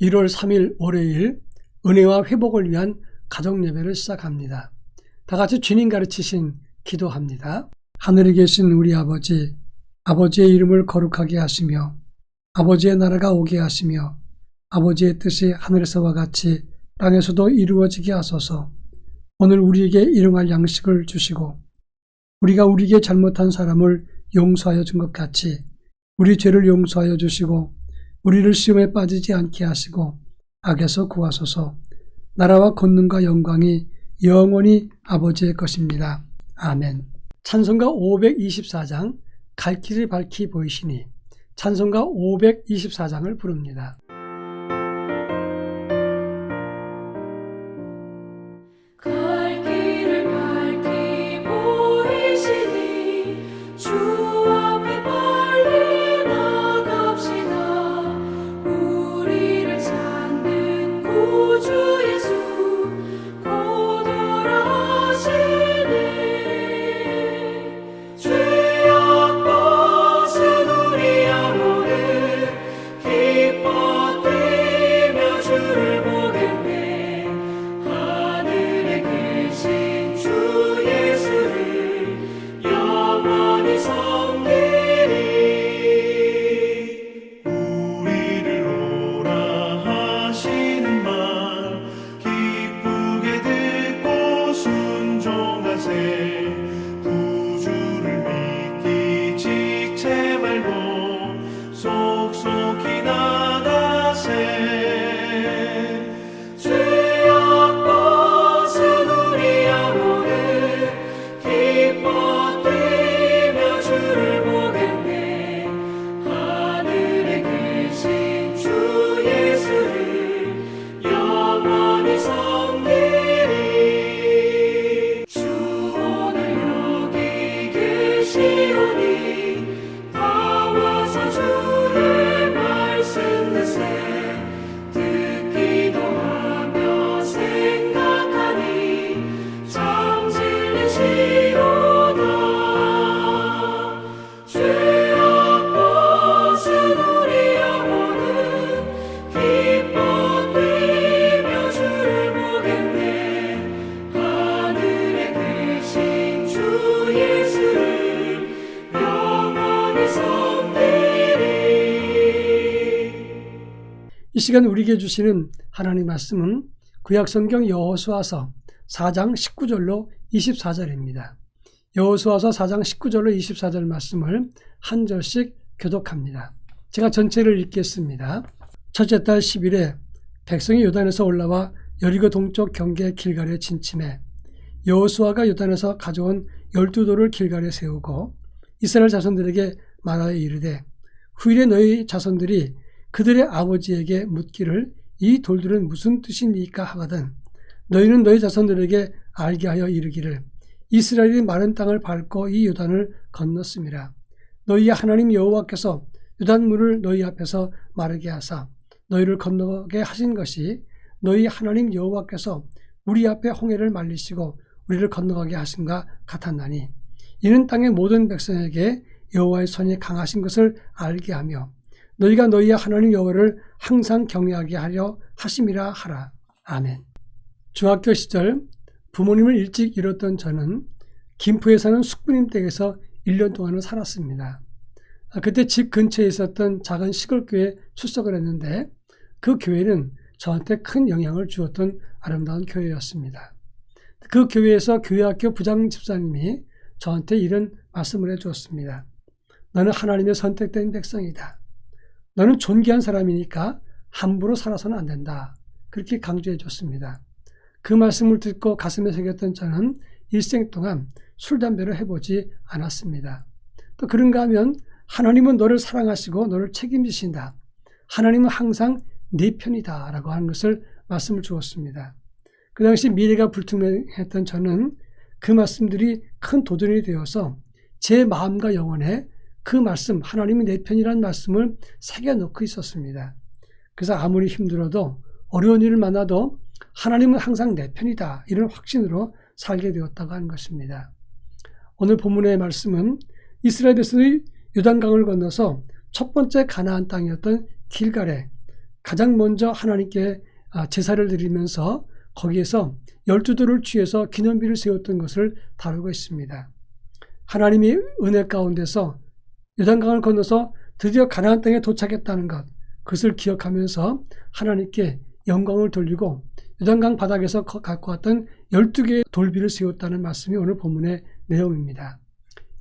1월 3일 월요일 은혜와 회복을 위한 가정 예배를 시작합니다. 다 같이 주님 가르치신 기도합니다. 하늘에 계신 우리 아버지, 아버지의 이름을 거룩하게 하시며 아버지의 나라가 오게 하시며 아버지의 뜻이 하늘에서와 같이 땅에서도 이루어지게 하소서. 오늘 우리에게 일용할 양식을 주시고 우리가 우리에게 잘못한 사람을 용서하여 준 것 같이 우리 죄를 용서하여 주시고 우리를 시험에 빠지지 않게 하시고 악에서 구하소서. 나라와 권능과 영광이 영원히 아버지의 것입니다. 아멘. 찬송가 524장 갈 길을 밝히 보이시니 찬송가 524장을 부릅니다. 이 시간 우리에게 주시는 하나님 말씀은 구약성경 여호수아서 4장 19절로 24절입니다. 여호수아서 4장 19절로 24절 말씀을 한 절씩 교독합니다. 제가 전체를 읽겠습니다. 첫째 달 10일에 백성이 요단에서 올라와 여리고 동쪽 경계 길갈에 진침해 여호수아가 요단에서 가져온 12돌을 길갈에 세우고 이스라엘 자손들에게 말하여 이르되 후일에 너희 자손들이 그들의 아버지에게 묻기를 이 돌들은 무슨 뜻이니까 하거든 너희는 너희 자손들에게 알게 하여 이르기를 이스라엘이 마른 땅을 밟고 이 요단을 건넜음이라. 너희의 하나님 여호와께서 요단물을 너희 앞에서 마르게 하사 너희를 건너게 하신 것이 너희 하나님 여호와께서 우리 앞에 홍해를 말리시고 우리를 건너가게 하심과 같았나니 이는 땅의 모든 백성에게 여호와의 손이 강하신 것을 알게 하며 너희가 너희의 하나님 여호와를 항상 경외하게 하려 하심이라 하라. 아멘. 중학교 시절 부모님을 일찍 잃었던 저는 김포에 사는 숙부님 댁에서 1년 동안을 살았습니다. 그때 집 근처에 있었던 작은 시골교회에 출석을 했는데 그 교회는 저한테 큰 영향을 주었던 아름다운 교회였습니다. 그 교회에서 교회학교 부장 집사님이 저한테 이런 말씀을 해주었습니다. 너는 하나님의 선택된 백성이다. 너는 존귀한 사람이니까 함부로 살아서는 안 된다. 그렇게 강조해 줬습니다. 그 말씀을 듣고 가슴에 새겼던 저는 일생 동안 술, 담배를 해보지 않았습니다. 또 그런가 하면 하나님은 너를 사랑하시고 너를 책임지신다. 하나님은 항상 네 편이다 라고 하는 것을 말씀을 주었습니다. 그 당시 미래가 불투명했던 저는 그 말씀들이 큰 도전이 되어서 제 마음과 영혼에 그 말씀, 하나님이 내 편이라는 말씀을 새겨놓고 있었습니다. 그래서 아무리 힘들어도 어려운 일을 만나도 하나님은 항상 내 편이다. 이런 확신으로 살게 되었다고 하는 것입니다. 오늘 본문의 말씀은 이스라엘 백성이 요단강을 건너서 첫 번째 가나안 땅이었던 길갈에 가장 먼저 하나님께 제사를 드리면서 거기에서 12돌을 취해서 기념비를 세웠던 것을 다루고 있습니다. 하나님이 은혜 가운데서 요단강을 건너서 드디어 가나안 땅에 도착했다는 것, 그것을 기억하면서 하나님께 영광을 돌리고 요단강 바닥에서 갖고 왔던 12개의 돌비를 세웠다는 말씀이 오늘 본문의 내용입니다.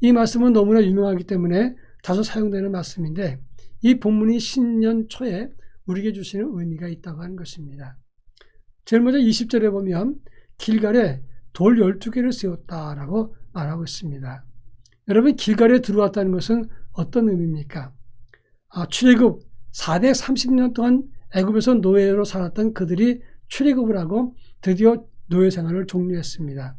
이 말씀은 너무나 유명하기 때문에 다소 사용되는 말씀인데 이 본문이 신년 초에 우리에게 주시는 의미가 있다고 하는 것입니다. 제일 먼저 20절에 보면 길갈에 돌 12개를 세웠다라고 말하고 있습니다. 여러분, 길갈에 들어왔다는 것은 어떤 의미입니까? 출애굽 430년 동안 애굽에서 노예로 살았던 그들이 출애굽을 하고 드디어 노예 생활을 종료했습니다.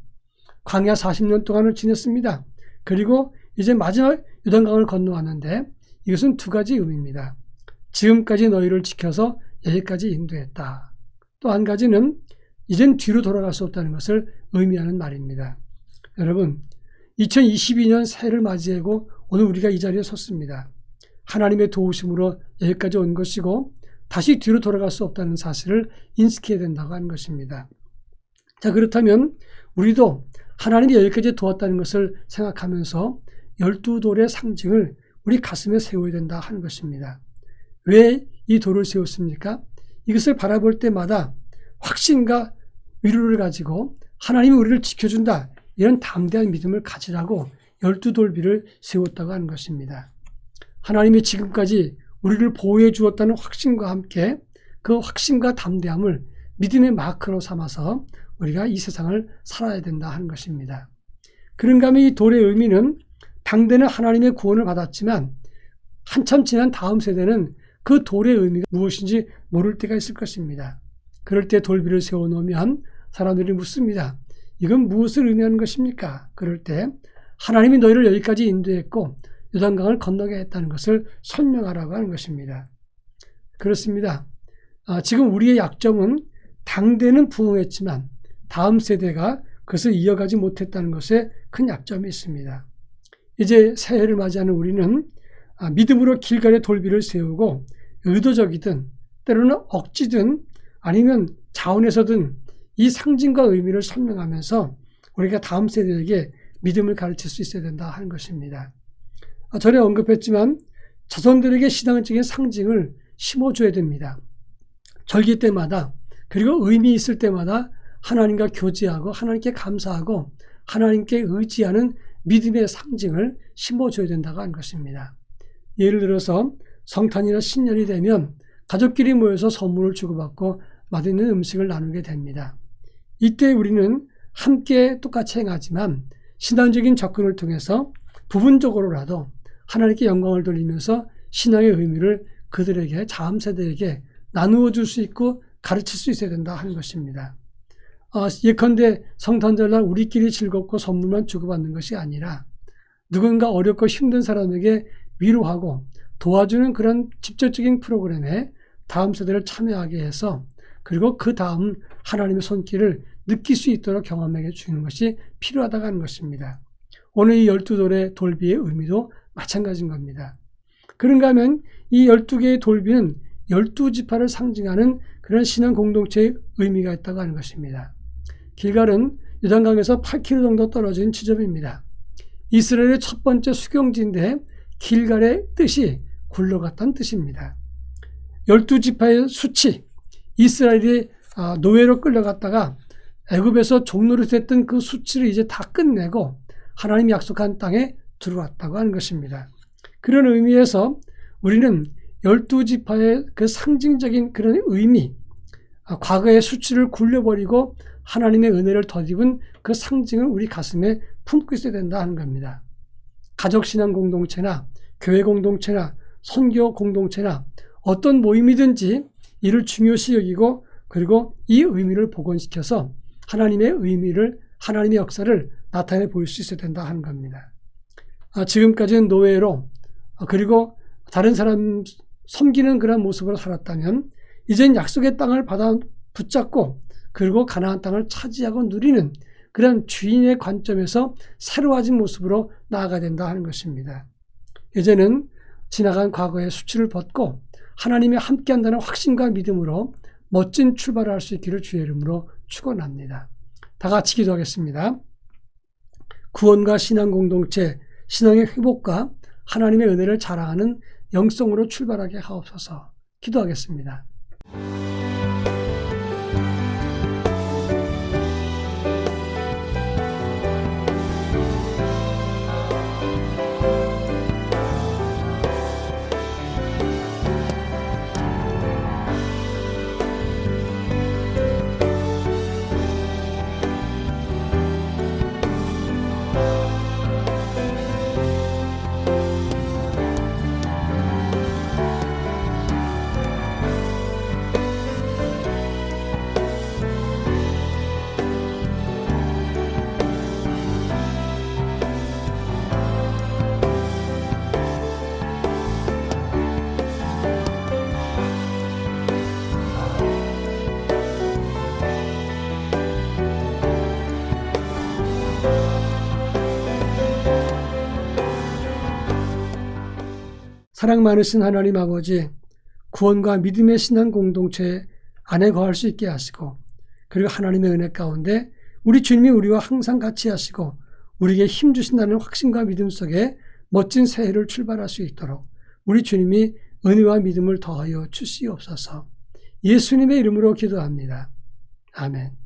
광야 40년 동안을 지냈습니다. 그리고 이제 마지막 요단강을 건너왔는데 이것은 두 가지 의미입니다. 지금까지 너희를 지켜서 여기까지 인도했다. 또 한 가지는 이젠 뒤로 돌아갈 수 없다는 것을 의미하는 말입니다. 여러분, 2022년 새해를 맞이하고 오늘 우리가 이 자리에 섰습니다. 하나님의 도우심으로 여기까지 온 것이고 다시 뒤로 돌아갈 수 없다는 사실을 인식해야 된다고 하는 것입니다. 자, 그렇다면 우리도 하나님이 여기까지 도왔다는 것을 생각하면서 12돌의 상징을 우리 가슴에 세워야 된다 하는 것입니다. 왜 이 돌을 세웠습니까? 이것을 바라볼 때마다 확신과 위로를 가지고 하나님이 우리를 지켜준다, 이런 담대한 믿음을 가지라고 12돌비를 세웠다고 하는 것입니다. 하나님이 지금까지 우리를 보호해 주었다는 확신과 함께 그 확신과 담대함을 믿음의 마크로 삼아서 우리가 이 세상을 살아야 된다 하는 것입니다. 그런가 하면 이 돌의 의미는 당대는 하나님의 구원을 받았지만 한참 지난 다음 세대는 그 돌의 의미가 무엇인지 모를 때가 있을 것입니다. 그럴 때 돌비를 세워놓으면 사람들이 묻습니다. 이건 무엇을 의미하는 것입니까? 그럴 때 하나님이 너희를 여기까지 인도했고 요단강을 건너게 했다는 것을 설명하라고 하는 것입니다. 그렇습니다. 지금 우리의 약점은 당대는 부흥했지만 다음 세대가 그것을 이어가지 못했다는 것에 큰 약점이 있습니다. 이제 새해를 맞이하는 우리는 믿음으로 길갈에 돌비를 세우고 의도적이든 때로는 억지든 아니면 자원에서든 이 상징과 의미를 설명하면서 우리가 다음 세대에게 믿음을 가르칠 수 있어야 된다 하는 것입니다. 전에 언급했지만 자손들에게 신앙적인 상징을 심어줘야 됩니다. 절기 때마다 그리고 의미 있을 때마다 하나님과 교제하고 하나님께 감사하고 하나님께 의지하는 믿음의 상징을 심어줘야 된다고 하는 것입니다. 예를 들어서 성탄이나 신년이 되면 가족끼리 모여서 선물을 주고받고 맛있는 음식을 나누게 됩니다. 이때 우리는 함께 똑같이 행하지만 신앙적인 접근을 통해서 부분적으로라도 하나님께 영광을 돌리면서 신앙의 의미를 그들에게, 다음 세대에게 나누어 줄 수 있고 가르칠 수 있어야 된다 하는 것입니다. 예컨대 성탄절날 우리끼리 즐겁고 선물만 주고받는 것이 아니라 누군가 어렵고 힘든 사람에게 위로하고 도와주는 그런 직접적인 프로그램에 다음 세대를 참여하게 해서 그리고 그 다음 하나님의 손길을 느낄 수 있도록 경험해 주는 것이 필요하다고 하는 것입니다. 오늘 이 12돌의 돌비의 의미도 마찬가지인 겁니다. 그런가 하면 이 12개의 돌비는 12지파를 상징하는 그런 신앙 공동체의 의미가 있다고 하는 것입니다. 길갈은 요단강에서 8km 정도 떨어진 지점입니다. 이스라엘의 첫 번째 수경지인데 길갈의 뜻이 굴러갔다는 뜻입니다. 12지파의 수치, 이스라엘이 노예로 끌려갔다가 애굽에서 종노릇 됐던 그 수치를 이제 다 끝내고 하나님이 약속한 땅에 들어왔다고 하는 것입니다. 그런 의미에서 우리는 12지파의 그 상징적인 그런 의미, 과거의 수치를 굴려버리고 하나님의 은혜를 덧입은 그 상징을 우리 가슴에 품고 있어야 된다 하는 겁니다. 가족신앙 공동체나 교회 공동체나 선교 공동체나 어떤 모임이든지 이를 중요시 여기고 그리고 이 의미를 복원시켜서 하나님의 의미를, 하나님의 역사를 나타내 보일 수 있어야 된다 하는 겁니다. 지금까지는 노예로 그리고 다른 사람 섬기는 그런 모습으로 살았다면 이젠 약속의 땅을 받아 붙잡고 그리고 가나안 땅을 차지하고 누리는 그런 주인의 관점에서 새로워진 모습으로 나아가야 된다 하는 것입니다. 이제는 지나간 과거의 수치를 벗고 하나님이 함께한다는 확신과 믿음으로 멋진 출발을 할 수 있기를 주의 이름으로 축원합니다. 다 같이 기도하겠습니다. 구원과 신앙 공동체, 신앙의 회복과 하나님의 은혜를 자랑하는 영성으로 출발하게 하옵소서. 기도하겠습니다. 사랑 많으신 하나님 아버지, 구원과 믿음의 신앙 공동체 안에 거할 수 있게 하시고, 그리고 하나님의 은혜 가운데 우리 주님이 우리와 항상 같이 하시고 우리에게 힘 주신다는 확신과 믿음 속에 멋진 새해를 출발할 수 있도록 우리 주님이 은혜와 믿음을 더하여 주시옵소서. 예수님의 이름으로 기도합니다. 아멘.